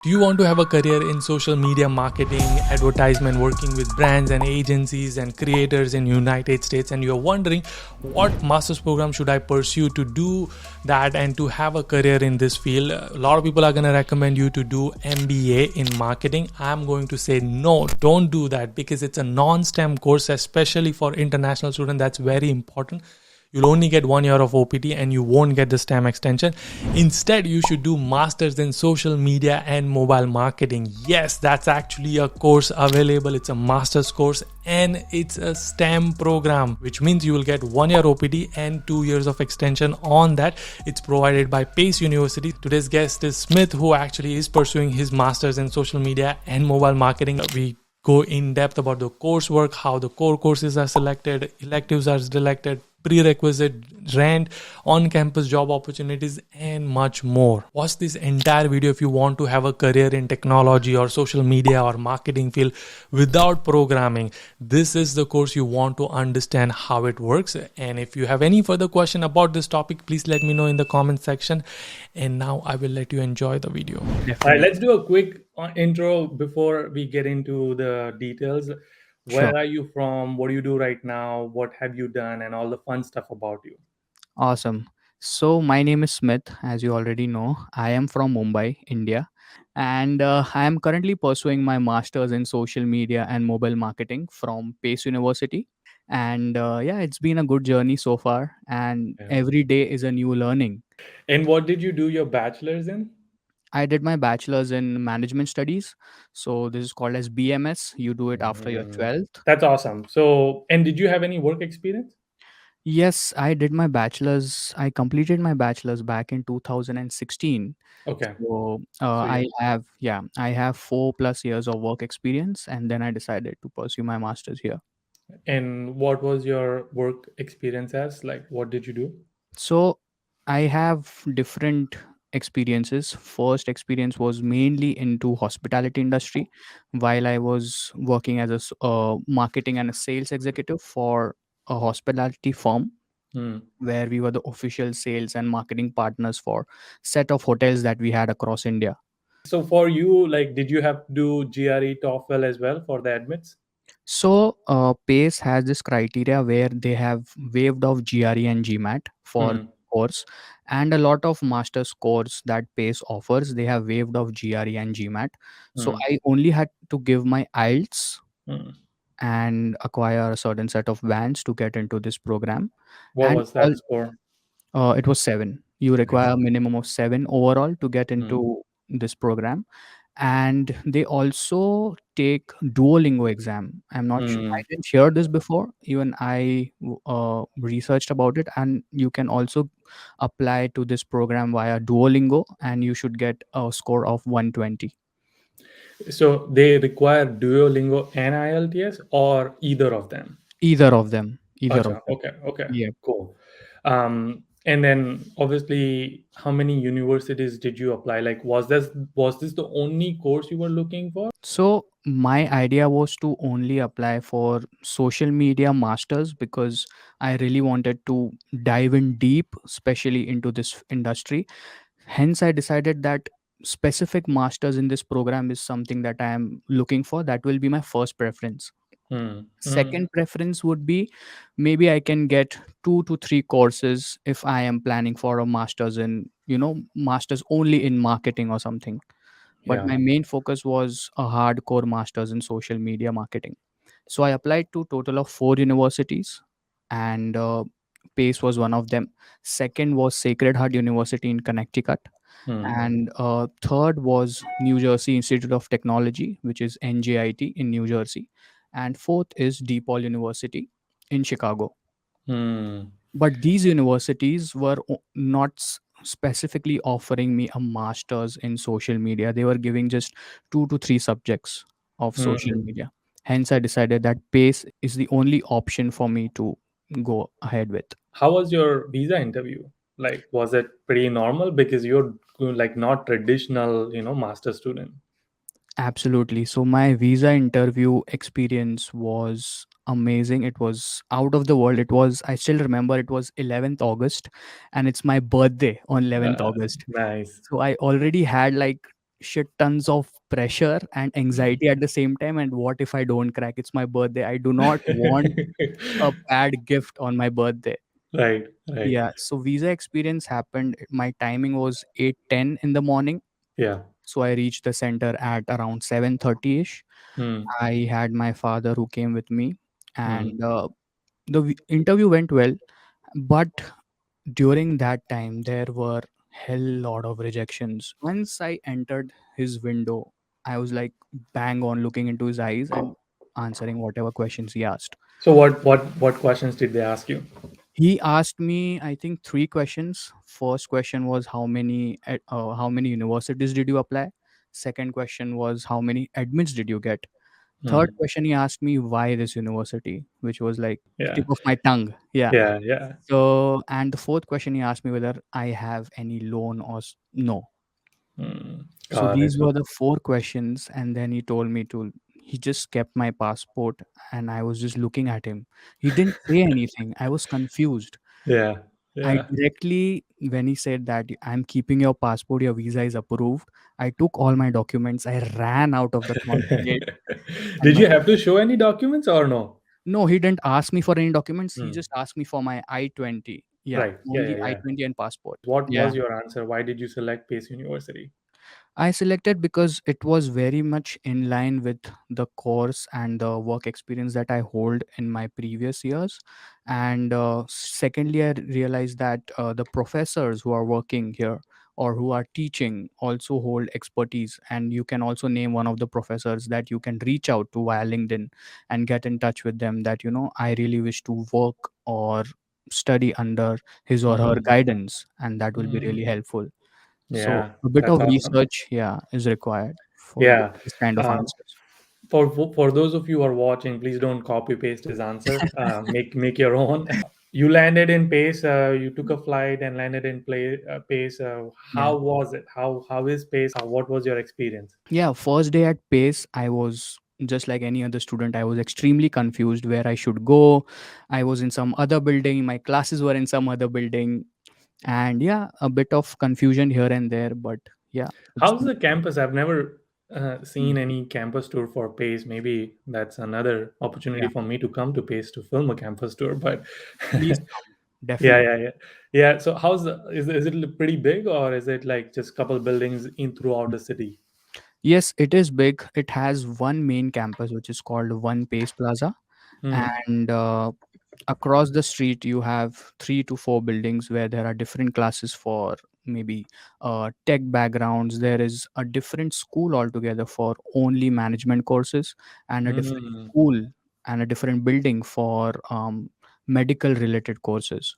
Do you want to have a career in social media marketing, advertisement, working with brands and agencies and creators in United States, and you're wondering what master's program should I pursue to do that and to have a career in this field? A lot of people are going to recommend you to do MBA in marketing. I'm going to say no, don't do that because it's a non-STEM course, especially for international students. That's very important. You'll only get 1 year of OPT and you won't get the STEM extension. Instead, you should do masters in social media and mobile marketing. Yes, that's actually a course available. It's a master's course and it's a STEM program, which means you will get 1 year OPT and 2 years of extension on that. It's provided by Pace University. Today's guest is Smith, who actually is pursuing his masters in social media and mobile marketing. We go in depth about the coursework, how the core courses are selected, electives are selected, prerequisite, rent, on-campus job opportunities, and much more. Watch this entire video if you want to have a career in technology or social media or marketing field without programming. This is the course you want to understand how it works. And if you have any further question about this topic, please let me know in the comment section. And now I will let you enjoy the video. All right, let's do a quick intro before we get into the details. Where Sure. are you from? What do you do right now? What have you done? And all the fun stuff about you. Awesome. So, my name is Smith, as you already know. I am from Mumbai, India, and I am currently pursuing my master's in social media and mobile marketing from Pace University. And yeah, it's been a good journey so far, and Yeah. every day is a new learning. And what did you do your bachelor's in? I did my bachelor's in management studies. So, this is called as BMS. You do it after your Mm, 12th. that's awesome. So, and did you have any work experience? Yes, I did my bachelor's. I completed my bachelor's back in 2016. Okay. So So, I have, yeah, I have 4+ years of work experience, and then I decided to pursue my master's here. and what was your work experience as? Like, what did you do? So I have different experiences. First experience was mainly into hospitality industry, while I was working as a marketing and a sales executive for a hospitality firm Hmm. where we were the official sales and marketing partners for set of hotels that we had across India. So, for you, like, did you have to do GRE TOEFL as well for the admits? So, PACE has this criteria where they have waived off GRE and GMAT for Hmm. course, and a lot of master's course that PACE offers, they have waived off GRE and GMAT. So, Hmm. I only had to give my IELTS Hmm. and acquire a certain set of bands to get into this program. What And was all, that score? it was 7. You require Nice. a minimum of 7 overall to get Hmm. into this program. And they also take Duolingo exam. I'm not sure, I Hmm. didn't hear this before. Even researched about it, and you can also apply to this program via Duolingo, and you should get a score of 120. So they require Duolingo and IELTS or either of them? Either of them. Either of Acha, them. okay, okay, Yeah. cool. And then obviously, how many universities did you apply? Like, was this the only course you were looking for? So my idea was to only apply for social media masters because I really wanted to dive in deep, especially into this industry. Hence, I decided that specific masters in this program is something that I am looking for. That will be my first preference. Hmm. Hmm. Second preference would be maybe I can get 2 to 3 courses if I am planning for a master's in, masters only in marketing or something. But Yeah. my main focus was a hardcore master's in social media marketing. So I applied to total of 4 universities, and Pace was one of them. Second was Sacred Heart University in Connecticut, Hmm. and third was New Jersey Institute of Technology, which is NJIT in New Jersey, and fourth is DePaul University in Chicago. Hmm. But these universities were not specifically offering me a master's in social media. They were giving just 2 to 3 subjects of social Hmm. media. Hence, I decided that PACE is the only option for me to go ahead with. How was your visa interview? Like, was it pretty normal because you're like not traditional, master student? Absolutely. So, my visa interview experience was amazing. It was out of the world. I still remember, it was 11th August, and it's my birthday on 11th Uh, August. nice. So, I already had like shit tons of pressure and anxiety at the same time. And what if I don't crack? It's my birthday. I do not want a bad gift on my birthday. Right, right. Yeah, so visa experience happened. My timing was 8:10 in the morning. Yeah. So I reached the center at around 7:30ish. Hmm. I had my father who came with me, Hmm. and interview went well. But during that time, there were hell lot of rejections. Once I entered his window, I was like bang on looking into his eyes and answering whatever questions he asked. So what questions did they ask you? He asked me, I think, three questions. First question was how many universities did you apply? Second question was how many admits did you get? Third Hmm. question, he asked me why this university, which was like Yeah. tip of my tongue. Yeah. Yeah, yeah. So, and the fourth question, he asked me whether I have any loan no. Hmm. So Got it. these were the four questions, and then he told me to. He just kept my passport, and I was just looking at him. He didn't say anything. I was confused. Yeah, I yeah. directly, when he said that I'm keeping your passport, your visa is approved, I took all my documents. I ran out of the consulate, and Did my you have to show any documents or no? no, he didn't ask me for any documents. He Hmm. just asked me for my I-20. Yeah, Right. Yeah, only yeah, yeah. I-20 and passport. What Yeah. was your answer? Why did you select Pace University? I selected because it was very much in line with the course and the work experience that I hold in my previous years. And secondly, I realized that the professors who are working here or who are teaching also hold expertise. And you can also name one of the professors that you can reach out to via LinkedIn and get in touch with them that, I really wish to work or study under his or her Hmm. guidance. And that will be Hmm. really helpful. So Yeah, a bit that's of awesome. research, yeah, is required for Yeah. this kind of Um, answers. for those of you who are watching, please don't copy paste his answer. Make your own. You landed in Pace. You took a flight and landed in Pace. Yeah. How was it? How is Pace? What was your experience? Yeah, first day at Pace, I was just like any other student. I was extremely confused where I should go. I was in some other building. My classes were in some other building. And yeah, a bit of confusion here and there. But yeah, it's How's the campus? I've never mm, seen any campus tour for Pace. Maybe that's another opportunity yeah, for me to come to Pace to film a campus tour. But please come. yeah, Definitely. yeah, yeah, yeah. So is it pretty big or is it like just couple buildings in throughout the city? Yes, it is big. It has one main campus, which is called One Pace Plaza. Hmm. And across the street you have 3 to 4 buildings where there are different classes for maybe tech backgrounds. There is a different school altogether for only management courses, and a different Hmm. school and a different building for medical related courses.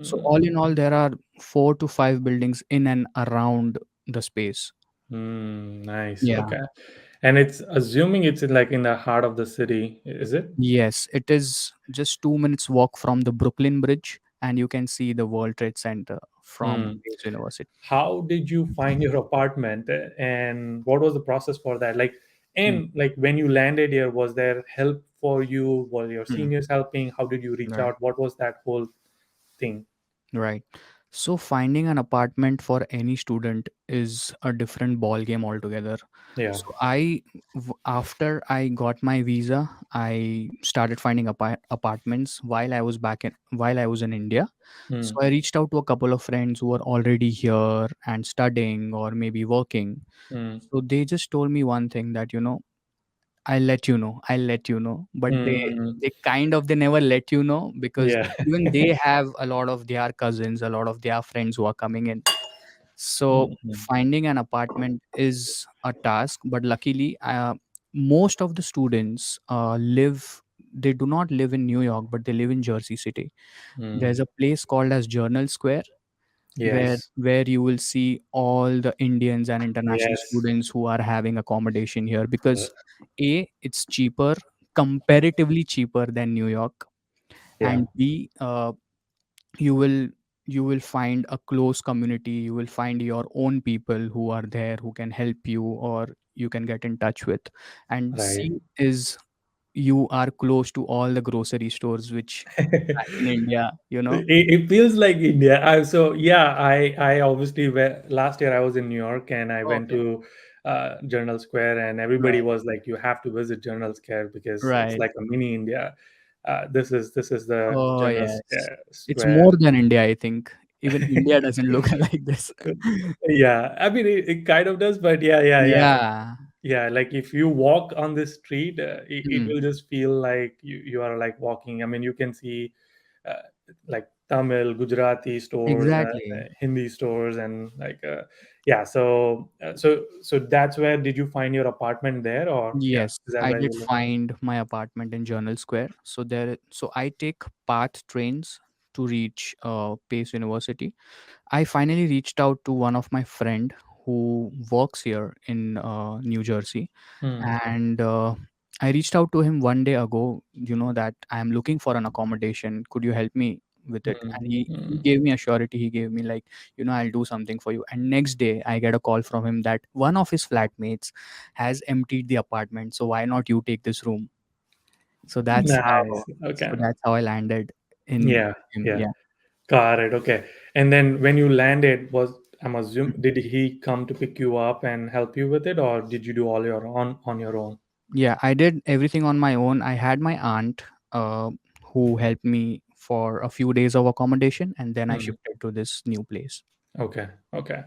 So all in Hmm. all, there are 4 to 5 buildings in and around the space. Hmm. Nice. Yeah. Okay. And it's assuming it's in, like in the heart of the city, is it? Yes, it is just 2 minutes walk from the Brooklyn Bridge, and you can see the World Trade Center from Hmm. Pace University. How did you find your apartment and what was the process for that? Like, Mm, and like when you landed here, was there help for you? Were your mm, seniors helping? How did you reach right, out? What was that whole thing? right. So finding an apartment for any student is a different ball game altogether. Yeah. So after I got my visa, I started finding apartments while I was in India. So Hmm. I reached out to a couple of friends who were already here and studying or maybe working. Hmm. So they just told me one thing that, I'll let you know. But Hmm. they kind of they never let you know, because Yeah. even they have a lot of their cousins, a lot of their friends who are coming in. So Mhm. finding an apartment is a task, but luckily, most of the students they do not live in New York, but they live in Jersey City. There's Mm. a place called as Journal Square, Yes. where you will see all the Indians and international Yes. students who are having accommodation here, because it's cheaper, comparatively cheaper than New York, Yeah. and B, you will you will find a close community. You will find your own people who are there who can help you or you can get in touch with. And Right. C is you are close to all the grocery stores which back in India, It feels like India. So yeah, I obviously last year I was in New York and I went Okay. to Journal Square, and everybody Right. was like, "You have to visit Journal Square because it's Right. like a mini India." This is the Oh Journal yes. It's Square. more than India, I think. Even India doesn't look like this. Yeah, I mean it kind of does, but yeah. Yeah. Yeah, like if you walk on this street, it Hmm. will just feel like you are like walking. I mean, you can see uh, like Tamil, Gujarati stores, Exactly. Hindi stores, and like yeah. So that's where did you find your apartment there, or yeah, Yes, is that I where did you live? find my apartment in Journal Square. So I take path trains to reach Pace University. I finally reached out to one of my friend who works here in New Jersey, Hmm. and I reached out to him one day ago. That I am looking for an accommodation. Could you help me with it? Hmm. And he Hmm. gave me a surety. He gave me like, I'll do something for you. And next day, I get a call from him that one of his flatmates has emptied the apartment. So why not you take this room? So that's how. Nice. So Okay. that's how I landed in Yeah. him. Yeah. Yeah. Got it. Okay. And then when you landed, did he come to pick you up and help you with it, or did you do all your on your own? Yeah, I did everything on my own. I had my aunt uh, who helped me for a few days of accommodation, and then I Hmm. shifted to this new place. Okay. Okay.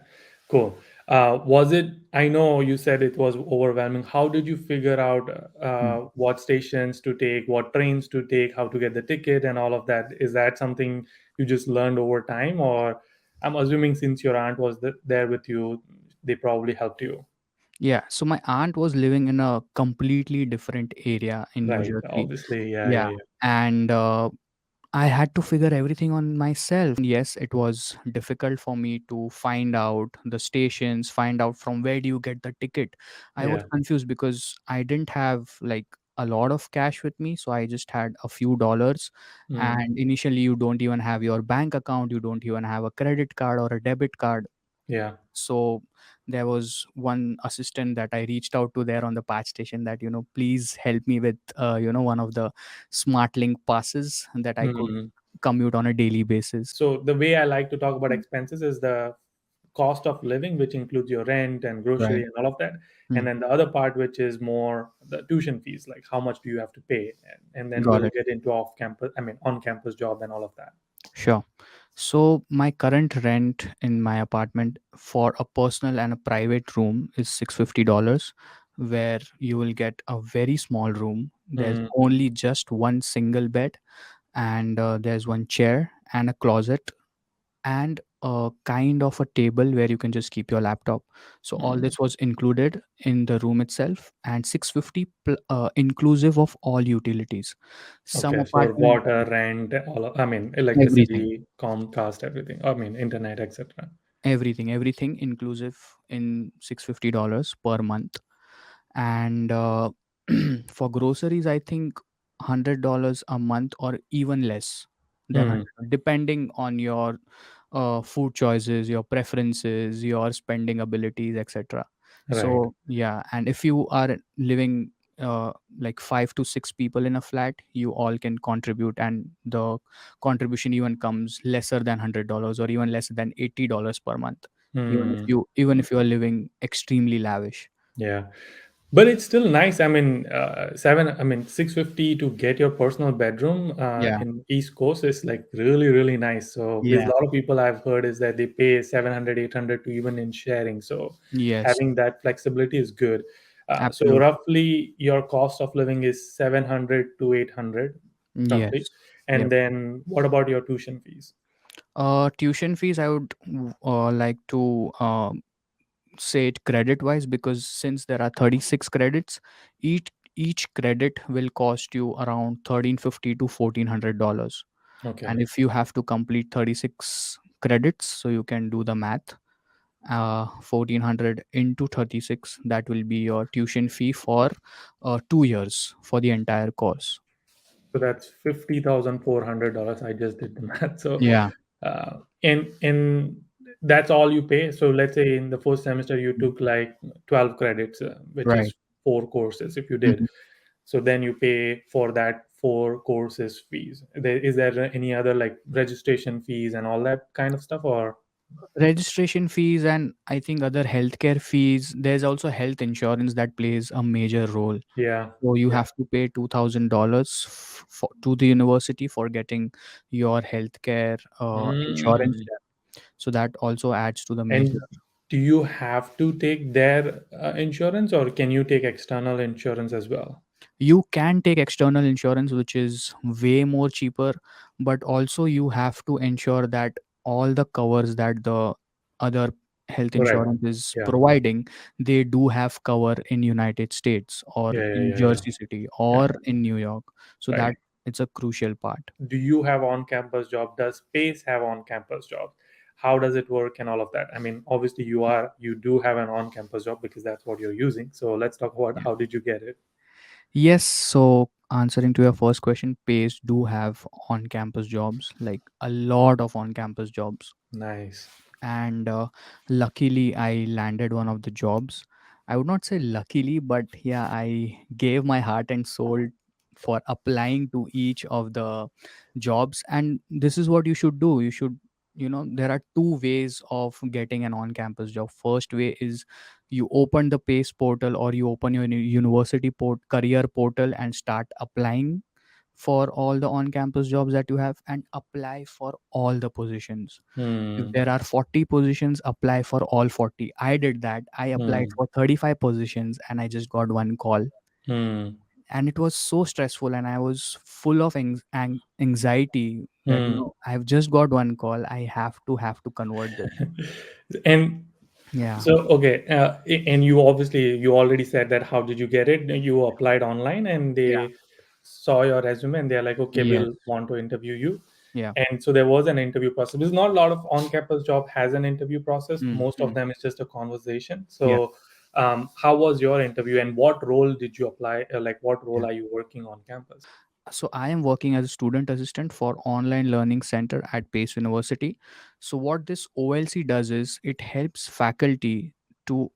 Cool. Was it? I know you said it was overwhelming. How did you figure out Mm. what stations to take, what trains to take, how to get the ticket, and all of that? Is that something you just learned over time, or I'm assuming since your aunt was there with you, they probably helped you, Yeah, so my aunt was living in a completely different area in New right? Jersey. Obviously, yeah, Yeah, yeah, and I had to figure everything on myself. And yes, it was difficult for me to find out the stations, find out from where do you get the ticket. I was yeah, confused because I didn't have like a lot of cash with me. So I just had a few dollars. yeah. And initially, you don't even have your bank account, you don't even have a credit card or a debit card. Yeah. So there was one assistant that I reached out to there on the patch station that, please help me with, one of the smart link passes that I could Mhm. commute on a daily basis. So the way I like to talk about Mm. expenses is the cost of living, which includes your rent and grocery Right. and all of that. And Mm. then the other part, which is more the tuition fees, like how much do you have to pay? And then Got we'll it. get into off campus, I mean, on campus job and all of that. Sure. So my current rent in my apartment for a personal and a private room is $650, where you will get a very small room. There's Mm, only just one single bed, and there's one chair and a closet and a kind of a table where you can just keep your laptop. So all mm. this was included in the room itself, and 650 inclusive of all utilities. Some Okay. So apartment, water, rent, I mean, everything, electricity, Comcast, everything. I mean, internet, etc. everything inclusive in $650 per month. And for groceries, I think $100 a month or even less than Mm, 100, depending on your food choices, your preferences, your spending abilities, etc. right. So yeah, and if you are living like 5 to 6 people in a flat, you all can contribute, and the contribution even comes lesser than $100 or even less than $80 per month, Mm. even if you are living extremely lavish. Yeah. But it's still nice. I mean, 650 to get your personal bedroom Yeah, in East Coast is like really, really nice. So there's a yeah, lot of people I've heard is that they pay 700, 800 to even in sharing. So yes, having that flexibility is good. So absolutely. roughly your cost of living is 700 to 800 roughly. Yes. And Yep. then what about your tuition fees? Tuition fees, I would like to say it credit wise, because since there are 36 credits, each credit will cost you around 1350 to $1400. Okay. And if you have to complete 36 credits, so you can do the math, 1400 into 36, that will be your tuition fee for 2 years for the entire course. So that's $50,400. I just did the math. So, Yeah. and that's all you pay. So let's say in the first semester you Mm. took like 12 credits, which Right. is four courses. If you did, Mhm. so then you pay for that four courses fees. Is there any other like registration fees and all that kind of stuff, or? registration fees, and I think other healthcare fees. There's also health insurance that plays a major role. Yeah. So you Yeah. have to pay $2,000 to the university for getting your healthcare insurance. Mm. So that also adds to the major. And do you have to take their insurance, or can you take external insurance as well? You can take external insurance, which is way more cheaper, but also you have to ensure that all the covers that the other health Right. insurance is Yeah. providing, they do have cover in United States or Yeah. Yeah. in Yeah. Yeah. Jersey City Yeah. or in New York. So Right. that it's a crucial part. Do you have on-campus job? Does Pace have on-campus jobs? How does it work and all of that? I mean, obviously you do have an on-campus job because that's what you're using. So let's talk about Yeah. how did you get it? Yes, so answering to your first question, Pace do have on campus jobs, like a lot of on campus jobs. Nice. And luckily I landed one of the jobs. I would not say luckily, but yeah, I gave my heart and soul for applying to each of the jobs. And this is what you should do. You should, there are two ways of getting an on campus job. First way is you open the Pace portal, or you open your university career portal and start applying for all the on campus jobs that you have, and apply for all the positions. If Hmm. there are 40 positions, apply for all 40. I did that. I applied Hmm. for 35 positions and I just got one call. Hmm. And it was so stressful, and I was full of anxiety that, Hmm. I've just got one call. I have to convert this. And Yeah. so, okay, and you obviously you already said that. How did you get it? You applied online, and Yeah. they saw your resume, and they're like, "Okay, Yes. we'll want to interview you." Yeah. And so there was an interview process. Because not a lot of on-campus job has an interview process. Most of Mm. them is just a conversation. Yeah. So, how was your interview, and what role did you apply? Like, what role Yeah. are you working on campus? So I am working as a student assistant for online learning center at Pace University. So what this OLC does is it helps faculty to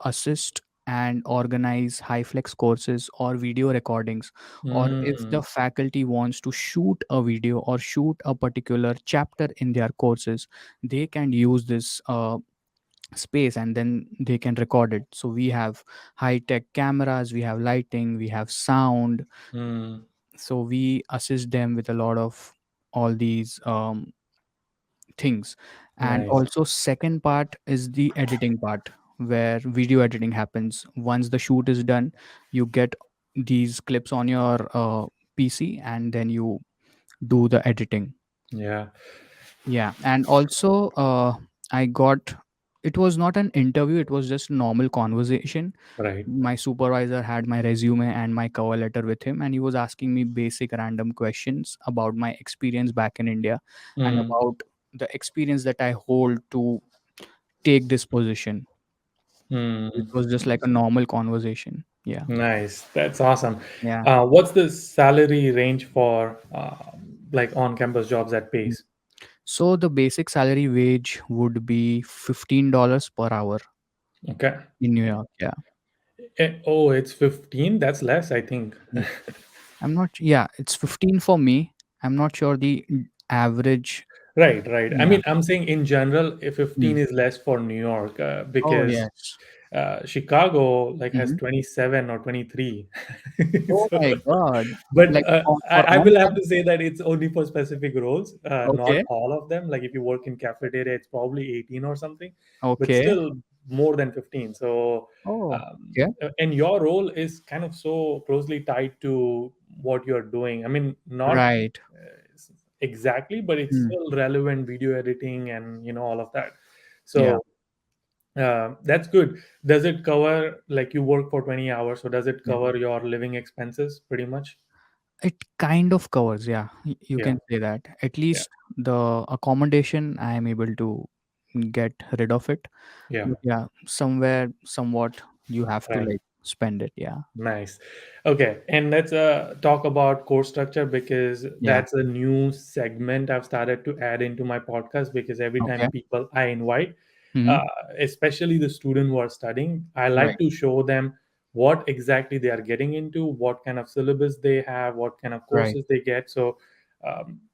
assist and organize high flex courses or video recordings, or if Hmm. the faculty wants to shoot a video or shoot a particular chapter in their courses, they can use this space and then they can record it. So we have high tech cameras, we have lighting, we have sound. Hmm. So we assist them with a lot of all these things. And Nice. also second part is the editing part, where video editing happens. Once the shoot is done, you get these clips on your PC, and then you do the editing. Yeah. Yeah. And also I got, it was not an interview, it was just normal conversation. Right. My supervisor had my resume and my cover letter with him, and he was asking me basic random questions about my experience back in India and Hmm. about the experience that I hold to take this position. Hmm. It was just like a normal conversation. Yeah. Nice. That's awesome. Yeah. What's the salary range for like on-campus jobs at Mm. Pace? So the basic salary wage would be $15 per hour Okay. in New York. Yeah. Oh, it's 15. That's less, I think. Yeah. I'm not, yeah, it's 15 for me. I'm not sure the average. Right, right. I Yeah. mean, I'm saying in general, if 15 Mm. is less for New York, Oh, because yes. Chicago like has Mhm. 27 or 23. Oh So, my God. but Like for I on will have to say campus? that it's only for specific roles, not Okay. all of them. Like if you work in cafeteria, it's probably 18 or something, but Okay. still more than 15. So, Oh, okay. and your role is kind of so closely tied to what you're doing. I mean, not Right. exactly, but it's Mm. still relevant video editing and all of that. Yeah. So that's good. Does it cover, like, you work for 20 hours, so does it Yeah. cover your living expenses pretty much? It kind of covers, yeah. You Yeah. can say that. At Yeah. least the accommodation, I am able to get rid of it. Yeah. But yeah, somewhere, somewhat, you have to Right. like spend it. Yeah. Nice. Okay, and let's talk about course structure, because Yeah. that's a new segment I've started to add into my podcast. Because every time Okay. people I invite, Hmm. uh, especially the student who are studying, I like Right. to show them what exactly they are getting into, what kind of syllabus they have, what kind of Right. courses they get. So,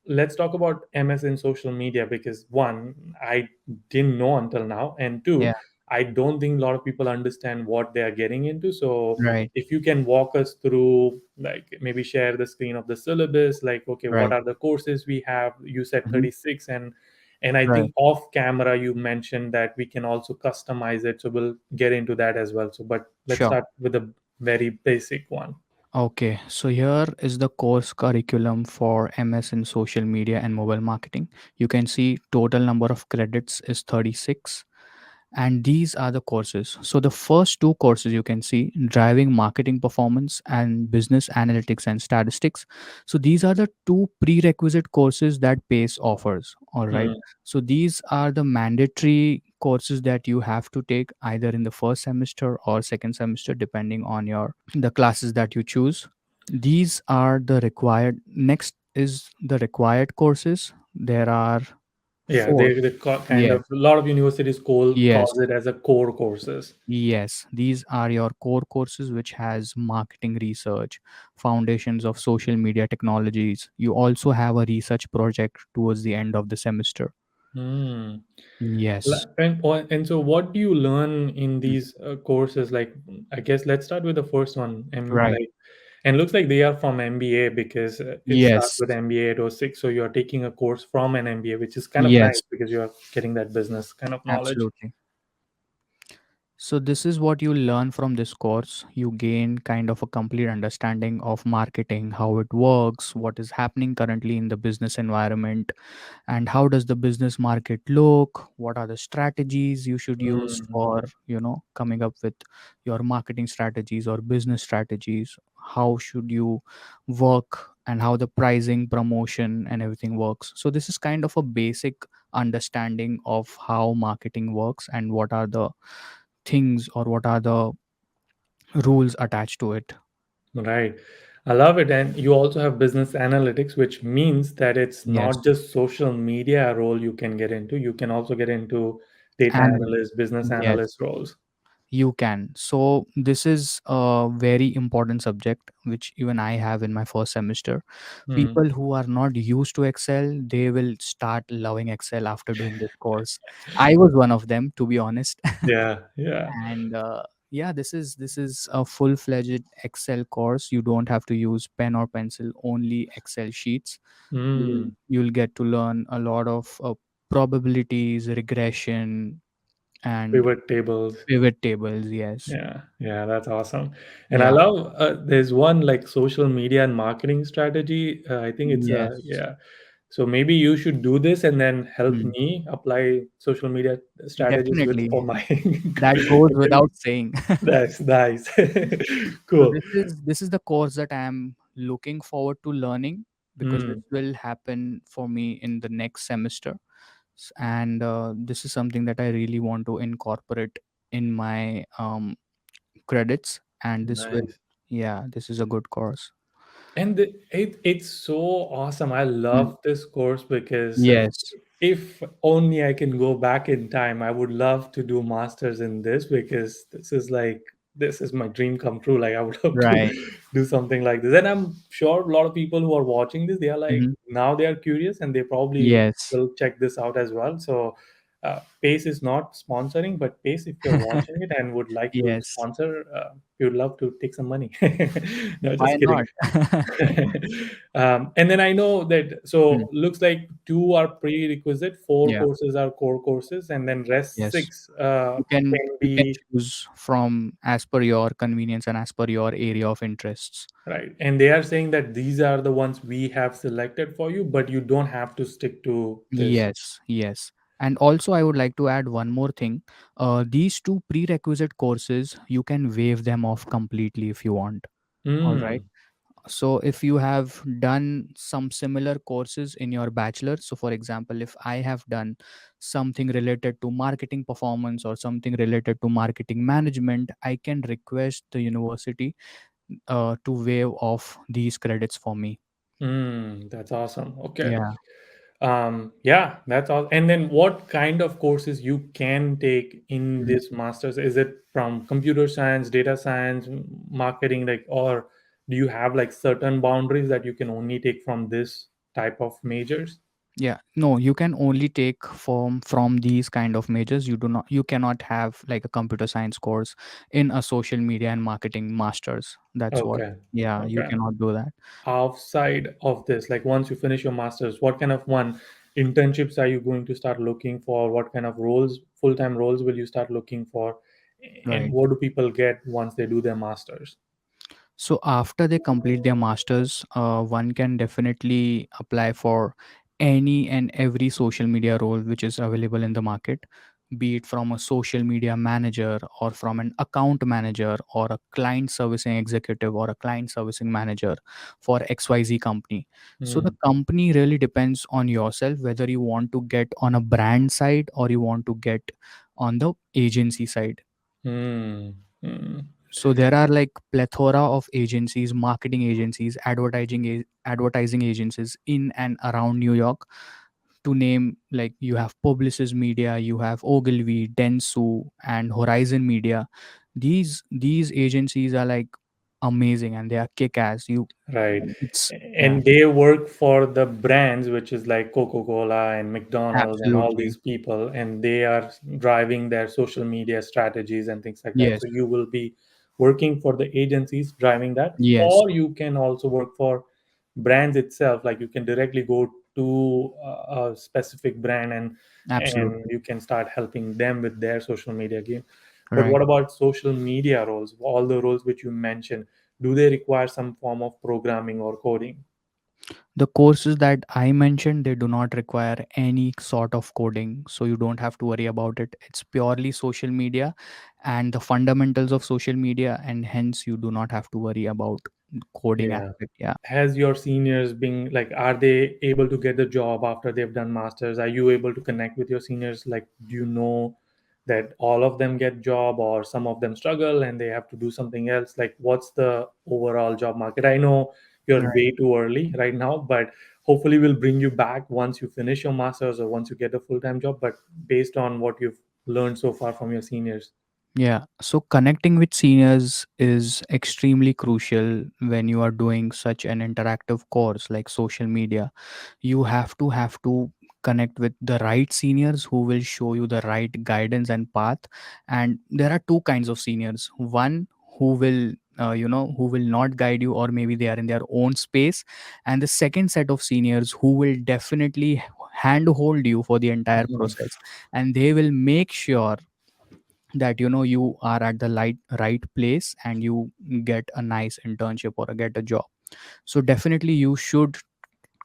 let's talk about MS in social media, because one, I didn't know until now, and two, Yeah. I don't think a lot of people understand what they are getting into. So Right. if you can walk us through, like maybe share the screen of the syllabus, like okay, what Right. are the courses we have? You said Hmm. 36, and I Right. think off camera you mentioned that we can also customize it. So we'll get into that as well. So but let's Sure. start with a very basic one. Okay, so here is the course curriculum for MS in social media and mobile marketing. You can see total number of credits is 36, and these are the courses. So the first two courses you can see, driving marketing performance and business analytics and statistics. So these are the two prerequisite courses that PACE offers. All right. Hmm. So these are the mandatory courses that you have to take either in the first semester or second semester, depending on your the classes that you choose. These are the required. Next is the required courses. There are Yeah, four. kind Yes. of, a lot of universities Yes. calls it as a core courses. Yes, these are your core courses, which has marketing research, foundations of social media technologies. You also have a research project towards the end of the semester. Hmm. Yes. And so what do you learn in Mm. these courses? Like, I guess let's start with the first one. And Right. like, and looks like they are from MBA, because it starts Yes. with MBA 806. So you're taking a course from an MBA, which is kind of nice Yes. because you're getting that business kind of knowledge. Absolutely. So, this is what you learn from this course. You gain kind of a complete understanding of marketing, how it works, what is happening currently in the business environment, and how does the business market look, what are the strategies you should use Hmm. for coming up with your marketing strategies or business strategies, how should you work, and how the pricing, promotion, and everything works. So this is kind of a basic understanding of how marketing works and what are the things or what are the rules attached to it. Right. I love it. And you also have business analytics, which means that it's Yes. not just social media role you can get into. You can also get into data And analyst, business yes, analyst roles. you can. So this is a very important subject which even I have in my first semester. Hmm. People who are not used to Excel, they will start loving Excel after doing this course. I was one of them, to be honest. Yeah, yeah. And yeah, this is a full-fledged Excel course. You don't have to use pen or pencil, only Excel sheets. You'll get to learn a lot of probabilities, regression, and Pivot tables. pivot tables. Yes. Yeah, yeah, that's awesome. And I Yeah. love there's one like social media and marketing strategy. I think it's Yes. yeah. So maybe you should do this and then help Hmm. me apply social media strategies with Definitely. for my That goes okay. without saying. That's nice. So Cool. this is the course that I am looking forward to learning because this Mm, will happen for me in the next semester. And this is something that I really want to incorporate in my credits, and this will, nice. yeah, this is a good course. And it's so awesome. I Mm. love this course because Yes. if only I can go back in time, I would love to do masters in this, because this is my dream come true. Like I would love to Right. do something like this. And I'm sure a lot of people who are watching this, they are like Hmm. now they are curious and they probably Yes. will check this out as well. So Pace is not sponsoring, but Pace, if you're watching it and would like to Yes. sponsor, we would love to take some money. No, Why just kidding. not? And then I know that, Mm. so looks like two are prerequisite, four Yeah. courses are core courses, and then rest Yes. six You can can you can be choose from as per your convenience and as per your area of interests. right. And they are saying that these are the ones we have selected for you, but you don't have to stick to this. Yes, yes. And also, I would like to add one more thing. These two prerequisite courses, you can waive them off completely if you want. All right. Hmm. So, if you have done some similar courses in your bachelor, so for example, if I have done something related to marketing performance or something related to marketing management, I can request the university to waive off these credits for me. That's awesome. Okay. Yeah. Yeah, that's all. And then what kind of courses you can take in Mhm. this master's? Is it from computer science, data science, marketing, like, or do you have like certain boundaries that you can only take from this type of majors? Yeah, no, you can only take from these kind of majors. You cannot have like a computer science course in a social media and marketing masters. That's what. Okay. Yeah, you Okay. cannot do that. Outside of this, like once you finish your masters, what kind of one internships are you going to start looking for? What kind of roles, full-time roles will you start looking for? And Right. what do people get once they do their masters? So after they complete their masters, one can definitely apply for any and every social media role which is available in the market, be it from a social media manager or from an account manager or a client servicing executive or a client servicing manager for XYZ company. So the Hmm. company really depends on yourself whether you want to get on a brand side or you want to get on the agency side. Hmm. Hmm. So there are like plethora of agencies, marketing agencies, advertising agencies in and around New York. To name, like, you have Publicis Media, you have Ogilvy, Dentsu, and Horizon Media. These agencies are like amazing and they are kick ass. You Right. it's Yeah, And they work for the brands, which is like Coca-Cola and McDonald's and all absolutely. these people, and they are driving their social media strategies and things like that. Yes. So you will be working for the agencies driving that, Yes, or you can also work for brands itself. Like you can directly go to a specific brand and absolutely. you can start helping them with their social media game. But Right. what about social media roles? All the roles which you mentioned, do they require some form of programming or coding? The courses that I mentioned, they do not require any sort of coding, so you don't have to worry about it. It's purely social media and the fundamentals of social media, and hence you do not have to worry about coding Yeah. aspect. Yeah. Has your seniors been like, are they able to get the job after they've done masters? Are you able to connect with your seniors? Like, do you know that all of them get job or some of them struggle and they have to do something else? Like, what's the overall job market? I know you're Right. way too early right now, but hopefully we'll bring you back once you finish your masters or once you get a full-time job. But based on what you've learned so far from your seniors. Yeah, so connecting with seniors is extremely crucial when you are doing such an interactive course like social media. You have to connect with the right seniors who will show you the right guidance and path. And there are two kinds of seniors. One who will who will not guide you, or maybe they are in their own space, and the second set of seniors who will definitely handhold you for the entire Mhm. process, and they will make sure that you are at the right place and you get a nice internship or get a job. So definitely you should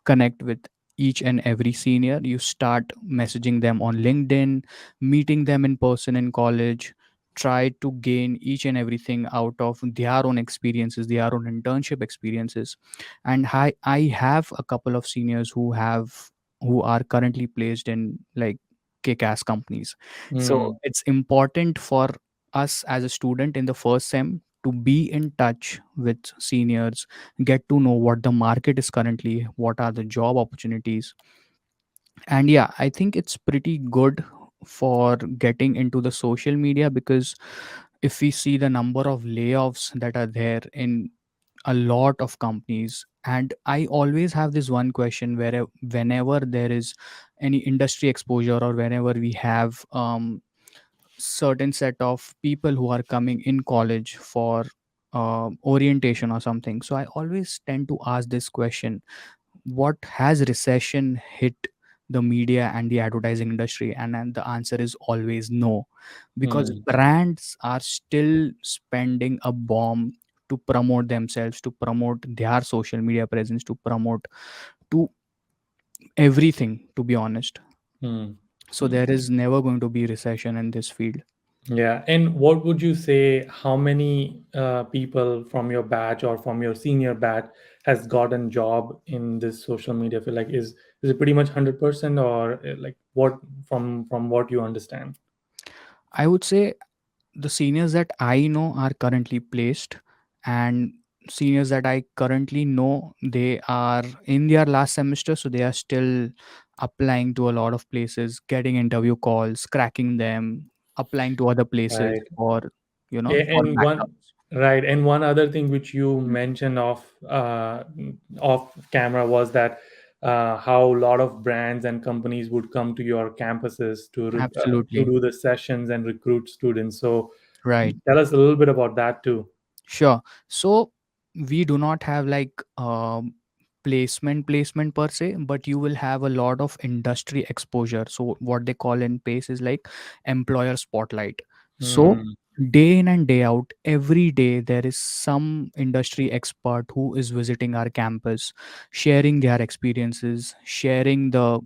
connect with each and every senior. You start messaging them on LinkedIn, meeting them in person in college. Try to gain each and everything out of their own experiences, their own internship experiences. And I have a couple of seniors who are currently placed in like kick-ass companies. So Mm, it's important for us as a student in the first sem to be in touch with seniors, get to know what the market is currently, what are the job opportunities. And yeah, I think it's pretty good for getting into the social media, because if we see the number of layoffs that are there in a lot of companies, and I always have this one question where whenever there is any industry exposure, or whenever we have certain set of people who are coming in college for orientation or something, so I always tend to ask this question: what has recession hit the media and the advertising industry? And the answer is always no, because mm, brands are still spending a bomb to promote themselves, to promote their social media presence, to promote to everything, to be honest. mm, So mm. there is never going to be recession in this field. Yeah. And what would you say, how many people from your batch or from your senior batch has gotten job in this social media field? Like, is it pretty much 100% or like what from what you understand? I would say the seniors that I know are currently placed, and seniors that I currently know, they are in their last semester, so they are still applying to a lot of places, getting interview calls, cracking them, applying to other places Right. for for And one backups. right, and one other thing which you mentioned off camera was that how a lot of brands and companies would come to your campuses to Absolutely. do the sessions and recruit students. So Right. tell us a little bit about that too. Sure. So we do not have like placement per se, but you will have a lot of industry exposure. So what they call in PACE is like employer spotlight. So Hmm. day in and day out, every day there is some industry expert who is visiting our campus, sharing their experiences, sharing the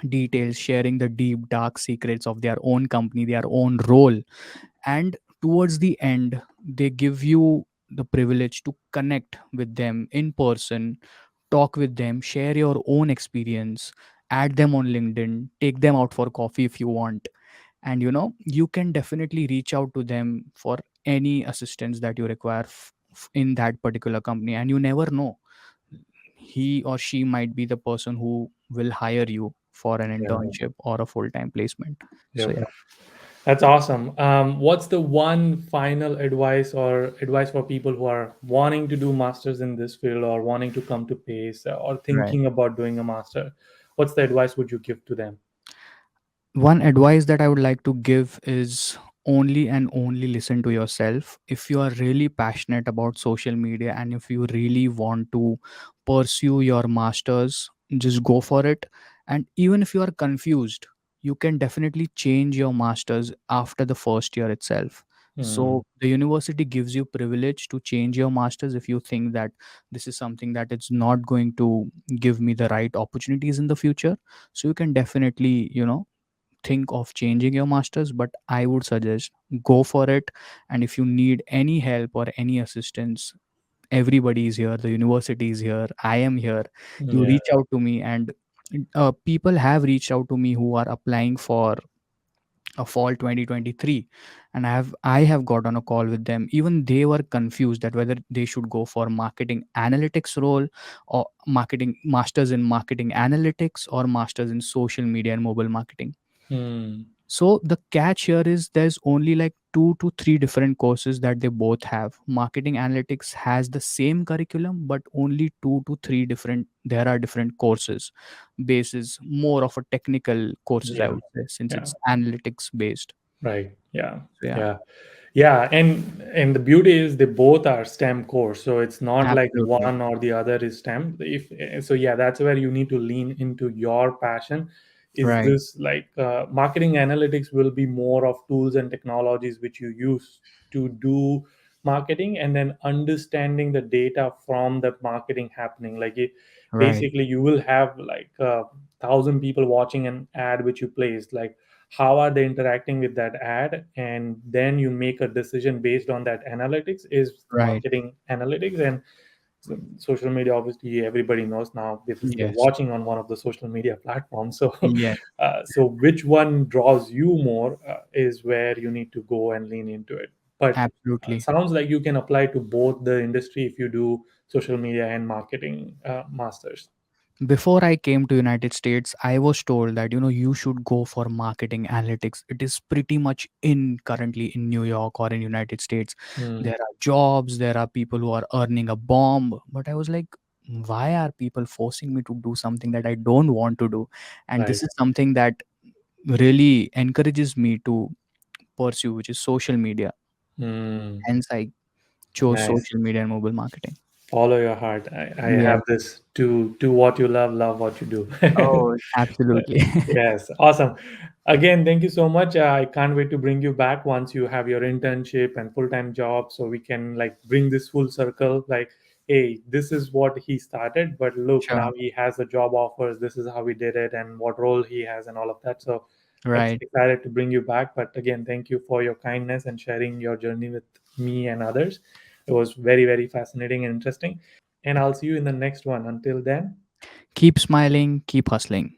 details, sharing the deep dark secrets of their own company, their own role. And towards the end, they give you the privilege to connect with them in person, talk with them, share your own experience, add them on LinkedIn, take them out for coffee if you want. And you can definitely reach out to them for any assistance that you require in that particular company. And you never know, he or she might be the person who will hire you for an Yeah. internship or a full-time placement. So Yeah. yeah. That's awesome. What's the one final advice or advice for people who are wanting to do masters in this field or wanting to come to PACE or Right. thinking about doing a master? What's the advice would you give to them? One advice that I would like to give is only and only listen to yourself. If you are really passionate about social media and if you really want to pursue your masters, just go for it. And even if you are confused, you can definitely change your masters after the first year itself. Hmm. So the university gives you privilege to change your masters if you think that this is something that it's not going to give me the right opportunities in the future. So you can definitely, think of changing your masters, but I would suggest go for it. And if you need any help or any assistance, everybody is here, the university is here, I am here. You Yeah. reach out to me. And people have reached out to me who are applying for a fall 2023, and I have got on a call with them. Even they were confused that whether they should go for marketing analytics role, or marketing masters in marketing analytics, or masters in social media and mobile marketing. Hmm. So the catch here is there's only like 2 to 3 different courses that they both have. Marketing analytics has the same curriculum, but only 2 to 3 different. There are different courses. Base is more of a technical courses, I Yeah. would say, since Yeah. it's analytics based. Right. Yeah. So yeah, Yeah. Yeah, and the beauty is they both are STEM course, so it's not like absolutely one or the other is STEM. If so, yeah, that's where you need to lean into your passion. Is right, this like marketing analytics will be more of tools and technologies which you use to do marketing, and then understanding the data from the marketing happening. Like right, basically, you will have like 1,000 people watching an ad which you placed. Like how are they interacting with that ad, and then you make a decision based on that analytics is right. marketing analytics. And social media, obviously everybody knows now because they're Yes, watching on one of the social media platforms. So yes, so which one draws you more is where you need to go and lean into it. But absolutely. sounds like you can apply to both the industry if you do social media and marketing masters. Before I came to United States, I was told that you should go for marketing analytics. It is pretty much in currently in New York or in United States. Hmm. There are jobs, there are people who are earning a bomb. But I was like, why are people forcing me to do something that I don't want to do? And Right. this is something that really encourages me to pursue, which is social media. Hmm. Hence I chose Nice. social media and mobile marketing. Follow your heart. I Yeah. have this: do what you love what you do. Oh, absolutely. Yes, awesome. Again, thank you so much. I can't wait to bring you back once you have your internship and full-time job, so we can like bring this full circle. Like, hey, this is what he started, but look, Sure. now he has the job offers. This is how we did it, and what role he has, and all of that. So, Right. excited to bring you back. But again, thank you for your kindness and sharing your journey with me and others. It was very, very fascinating and interesting. And I'll see you in the next one. Until then. Keep smiling, keep hustling.